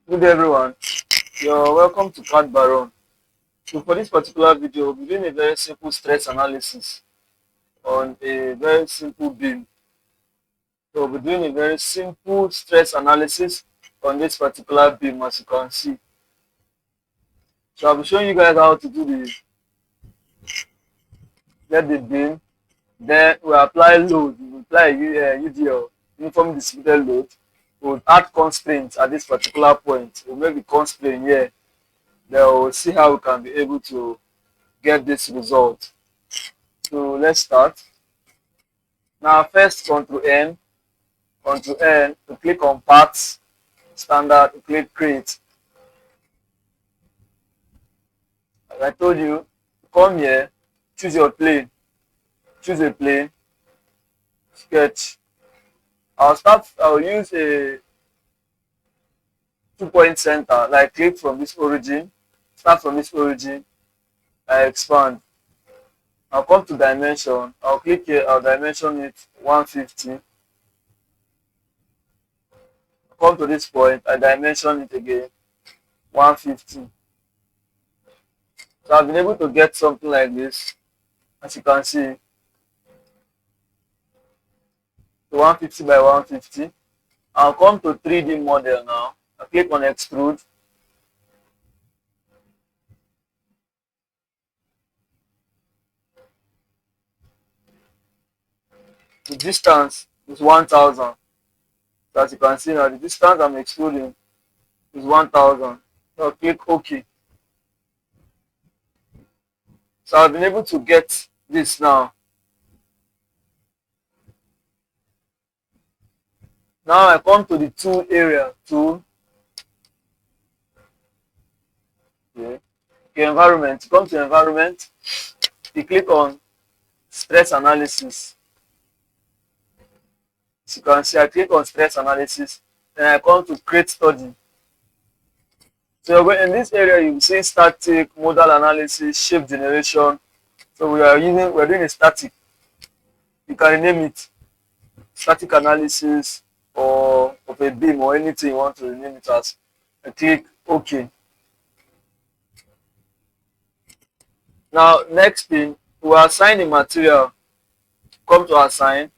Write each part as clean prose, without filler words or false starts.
Good day everyone, you're welcome to CAD Baron. So for this particular video, we'll be doing a very simple stress analysis on a very simple beam. So we'll be doing a very simple stress analysis on this particular beam, as you can see. So I'll be showing you guys how to do get the beam. Then we apply load, we apply UDL, uniform distributed load. We'll add constraints at this particular point. We'll make the constraint here. Then we'll see how we can be able to get this result. So let's start. Now first Control N to click on parts, standard, to click create. As I told you, come here, choose your plane, choose a plane, sketch. I'll use a 2-point center, like click from this origin, start from this origin, I expand. I'll come to dimension, I'll click here, I'll dimension it 150. Come to this point, I dimension it again, 150. So I've been able to get something like this, as you can see, 150 by 150. I'll come to 3D model now. I click on extrude. The distance is 1000. So as you can see now, the distance I'm extruding is 1000. So I'll click OK. So I've been able to get this now. Now I come to the tool area, tool. Okay, environment. Come to environment. You click on stress analysis. As you can see, I click on stress analysis. Then I come to create study. So in this area, you see static, modal analysis, shape generation. So we're doing a static. You can rename it static analysis or of a beam or anything you want to rename it as. I click OK. Now next thing, we assign a material. Come to assign.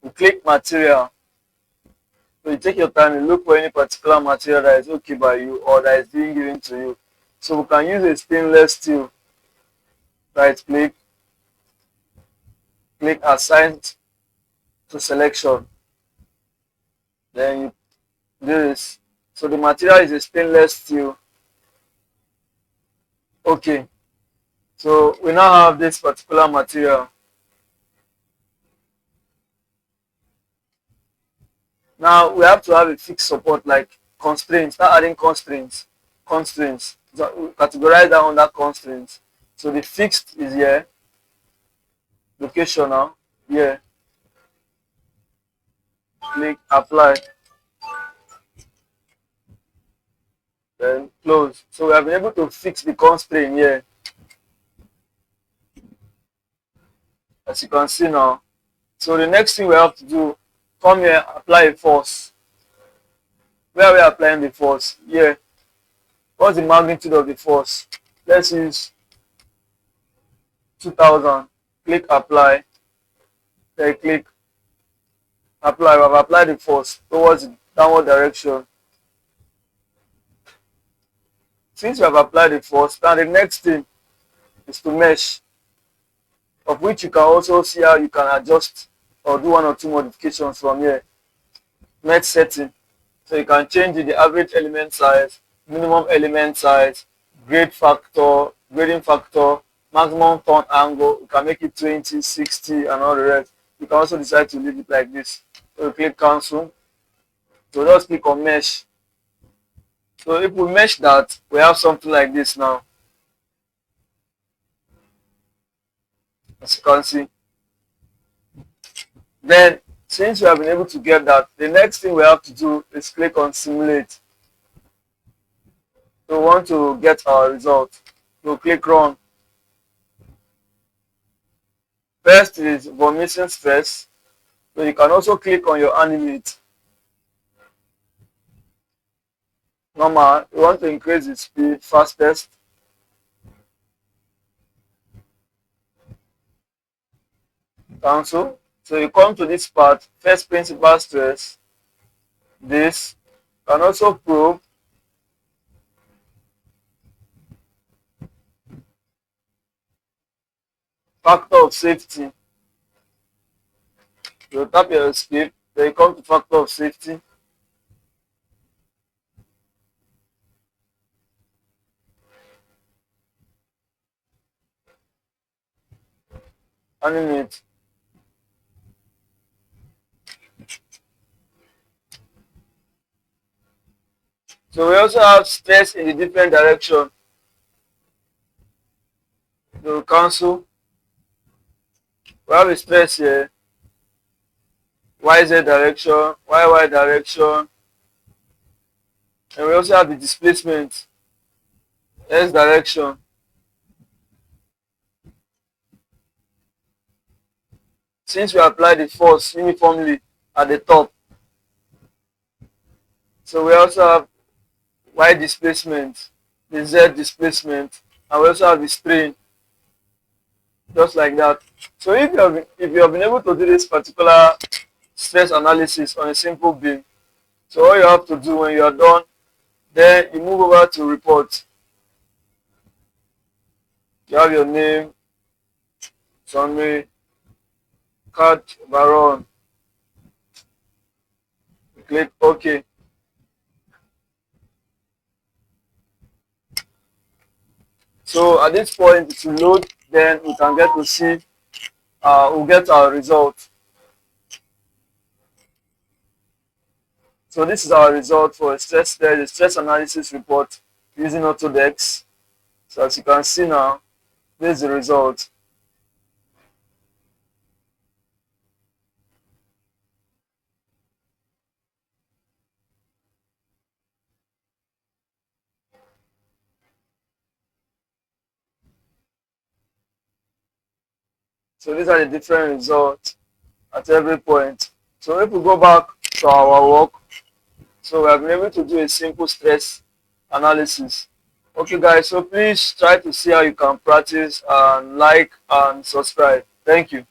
You click material. So you take your time and look for any particular material that is okay by you or that is being given to you. So we can use a stainless steel. Right click, click assign to selection. Then you do this. So the material is a stainless steel. Okay. So we now have this particular material. Now we have to have a fixed support like constraints. Start adding constraints. So we categorize that under constraints. So the fixed is here. Location now. Here. Click apply. Then close. So we have been able to fix the constraint here. As you can see now. So the next thing we have to do, come here, apply a force. Where are we applying the force? Here. What's the magnitude of the force? Let's use 2000. Click apply. Then click apply. We have applied the force towards the downward direction. Since we have applied the force, now the next thing is to mesh, of which you can also see how you can adjust or do one or two modifications from here. Mesh setting. So you can change the average element size, minimum element size, grading factor, maximum turn angle. You can make it 20, 60, and all the rest. You can also decide to leave it like this. So you click cancel. So just click on mesh. So if we mesh that, we have something like this now. As you can see. Then, since we have been able to get that, the next thing we have to do is click on simulate. So we want to get our result. So click run. First is deformation stress. So you can also click on your animate. normal. You want to increase the speed, fastest. Cancel. So you come to this part, first principal stress, this, can also probe, factor of safety. You tap your escape, then you come to factor of safety. Animate. So we also have stress in the different direction. So cancel. We have a stress here, YZ direction, YY direction, and we also have the displacement, S direction. Since we apply the force uniformly at the top, so we also have Y displacement, the Z displacement, and we also have the strain, just like that. So if you have been able to do this particular stress analysis on a simple beam, so all you have to do when you are done, then you move over to report. You have your name, summary, card, baron, click OK. So at this point it will load, then we can get to see, we'll get our result. So this is our result for a the stress analysis report using Autodesk. So as you can see now, this is the result. So these are the different results at every point. So if we go back to our work, so we have been able to do a simple stress analysis. Okay guys, so please try to see how you can practice and like and subscribe. Thank you.